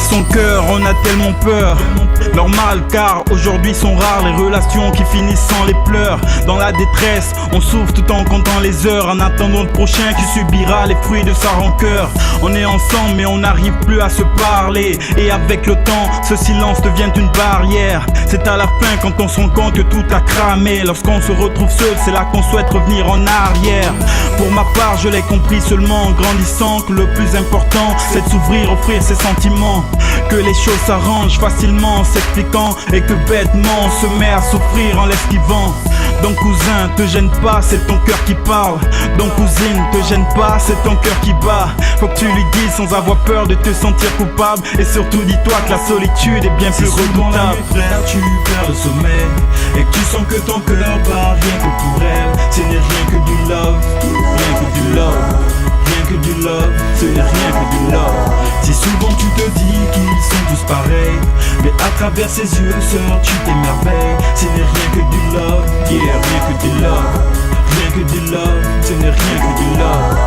son cœur, on a tellement peur. Normal car aujourd'hui sont rares les relations qui finissent sans les pleurs. Dans la détresse, on souffre tout en comptant les heures, en attendant le prochain qui subira les fruits de sa rancœur. On est ensemble mais on n'arrive plus à se parler, et avec le temps, ce silence devient une barrière. C'est à la fin quand on se rend compte que tout a cramé. Lorsqu'on se retrouve seul, c'est là qu'on souhaite revenir en arrière. Pour ma part, je l'ai compris seulement en grandissant, que le plus important, c'est de s'ouvrir, offrir ses sentiments. Que les choses s'arrangent facilement en s'expliquant, et que bêtement on se met à souffrir en l'esquivant. Donc cousin, te gêne pas, c'est ton cœur qui parle. Donc cousine, te gêne pas, c'est ton cœur qui bat. Faut que tu lui dises sans avoir peur de te sentir coupable. Et surtout dis-toi que la solitude est bien plus redoutable. Frère, tu perds le sommeil, et que tu sens que ton cœur bat rien que pour elle. Ce n'est rien que du love, rien que du love, rien que du love, ce n'est rien que du love. Si souvent tu te dis qu'ils sont tous pareils, mais à travers ses yeux, sœur, tu t'émerveilles. Ce n'est rien que du love, yeah, rien que du love, rien que du love, ce n'est rien que du love.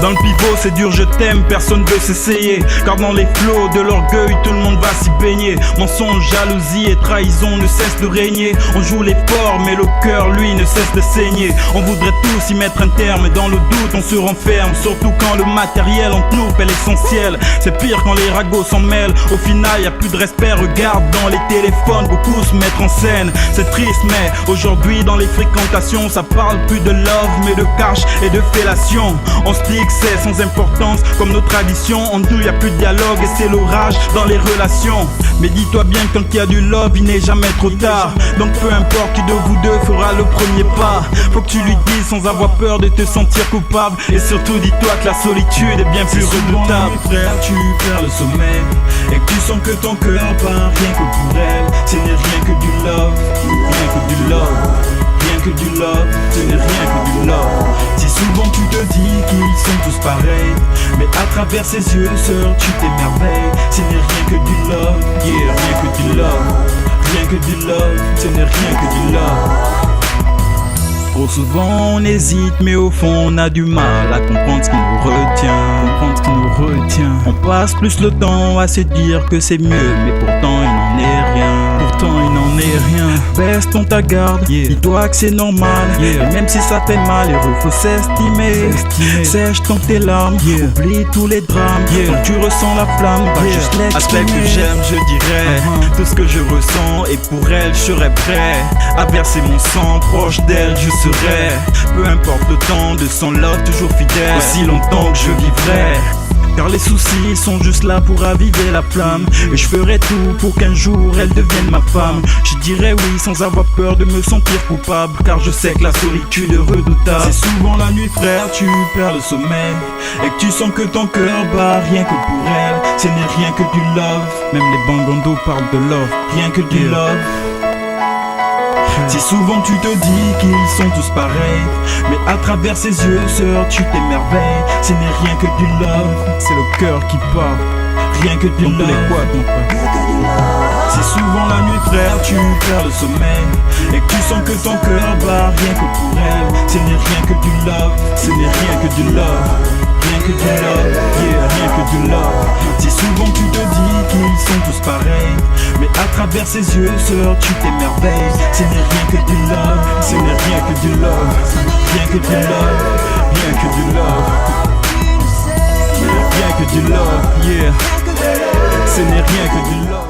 Dans le pivot c'est dur, je t'aime, personne veut s'essayer. Car dans les flots de l'orgueil, tout le monde va s'y baigner. Mensonge, jalousie et trahison ne cessent de régner. On joue les forts mais le cœur lui ne cesse de saigner. On voudrait tous y mettre un terme, mais dans le doute on se renferme. Surtout quand le matériel entre nous fait l'essentiel. C'est pire quand les ragots s'en mêlent. Au final y a plus de respect, regarde dans les téléphones, beaucoup se mettent en scène. C'est triste mais aujourd'hui dans les fréquentations, ça parle plus de love mais de cash et de fellation. On se dit c'est sans importance comme nos traditions. En nous y a plus de dialogue et c'est l'orage dans les relations. Mais dis-toi bien que quand il y a du love il n'est jamais trop tard. Donc peu importe qui de vous deux fera le premier pas, faut que tu lui dises sans avoir peur de te sentir coupable. Et surtout dis-toi que la solitude est bien plus redoutable. Frère, tu perds le sommeil, et que tu sens que ton cœur bat rien que pour elle. Ce n'est rien que du love, rien que du love, rien que du love, ce n'est rien que du love. Si souvent tu te dis qu'ils sont tous pareils, mais à travers ses yeux, sœur, tu t'émerveilles. Ce n'est rien que du love, yeah, rien que du love, rien que du love, ce n'est rien que du love. Trop souvent on hésite mais au fond on a du mal à comprendre ce qui nous retient, On passe plus le temps à se dire que c'est mieux, mais pourtant il n'en est rien. Baisse ton ta garde, dis-toi que c'est normal, et même si ça fait mal, heureux faut s'estimer. Sèche tant tes larmes, oublie tous les drames. Quand tu ressens la flamme, va juste l'exprimer. Aspect que j'aime, je dirais tout ce que je ressens, et pour elle je serais prêt à verser mon sang. Proche d'elle je serai, peu importe le temps, de son love toujours fidèle, aussi longtemps que je vivrai. Car les soucis sont juste là pour raviver la flamme, et je ferai tout pour qu'un jour elle devienne ma femme. Je dirais oui sans avoir peur de me sentir coupable, car je sais que la solitude est redoutable. C'est souvent la nuit frère, tu perds le sommeil, et que tu sens que ton cœur bat rien que pour elle. Ce n'est rien que du love, même les bangandos parlent de love, rien que du love. Si souvent tu te dis qu'ils sont tous pareils, mais à travers ses yeux, sœur, tu t'émerveilles. Ce n'est rien que du love, c'est le cœur qui parle, rien que du love. Si souvent la nuit frère, tu perds le sommeil, et que tu sens que ton cœur bat rien que pour elle. Ce n'est rien que du love, ce n'est rien que du love, rien que du love, yeah, rien que du love. Si souvent tu te dis qu'ils sont tous pareils, mais à travers ses yeux, sœur, tu t'émerveilles. Ce n'est rien que du love, ce n'est rien que du love, rien que du love, rien que du love, rien que du love, yeah. Ce n'est rien que du love.